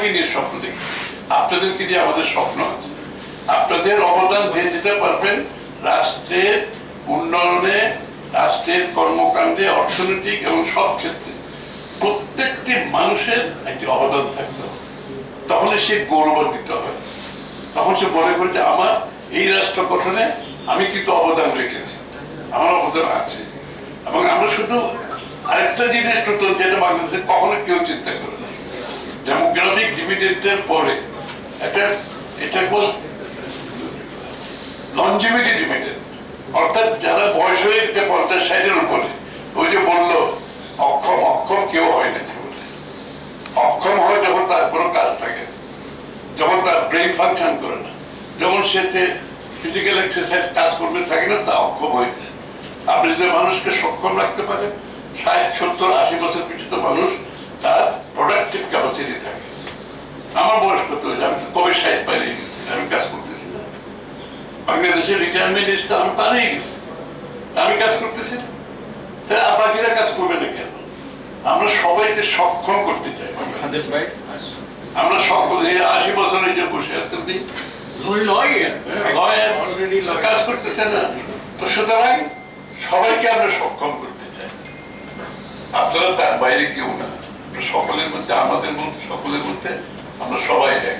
সবাইকে নিয়ে স্বপ্ন দেখছি, আপনাদেরকে নিয়ে আমাদের স্বপ্ন আছে। আপনাদের অবদান দিয়ে যেতে পারবেন রাষ্ট্রের উন্নয়নে, রাষ্ট্রের কর্মকাণ্ডে, অর্থনৈতিক এবং সব ক্ষেত্রে প্রত্যেকটি মানুষের একটি অবদান থাকতে হবে। তখন সে গৌরবান্বিত হয়, তখন সে মনে করে যে আমার এই রাষ্ট্র গঠনে আমি কিন্তু অবদান রেখেছি, আমার অবদান আছে। এবং আমরা শুধু আরেকটা জিনিস নতুন যেটা বাংলাদেশে কখনো কেউ চিন্তা করে না, ডেমোগ্রাফিক ডিভিডেন্ডের পরে এটা বল লনজিভিটি ডিভিডেন্ড, অর্থাৎ যারা বয়স হয়ে গেছে 50-60-এর উপরে, ওই যে বললো অক্ষম কেউ হয় না জীবনে। অক্ষম হয় যখন তার কোনো কাজ থাকে, যখন তার ব্রেন ফাংশন করে না, যখন সে ফিজিক্যাল এক্সারসাইজ কাজ করবে থাকে না, তা অক্ষম হয়ে যায়। আপনি যদি মানুষকে সক্ষম রাখতে পারেন, 60-70-80 বছর পর্যন্ত মানুষ তার প্রোডাক্টিভ ক্যাপাসিটি থাকে। আমার বয়স কত হয়েছে? আমি তো কবে 60 পালিয়ে গেছি, আমি কাজ করতেছি না। বাংলাদেশের রিটায়ারমেন্ট এজটা আমি পালিয়ে গেছি, আমি কাজ করতেছি না। তাহলে বাকিরা কাজ করবে না কেন? আমরা সবাইকে সক্ষম করতে চাই। আমরা সকলে 80 বছর যে বসে আছেন কাজ করতেছে না, তো সুতরাং সবাইকে আমরা সক্ষম করতে চাই। আপনারা তার বাইরে কেউ না, সকলের মধ্যে, আমাদের মধ্যে, সকলের মধ্যে আমরা সবাই এক।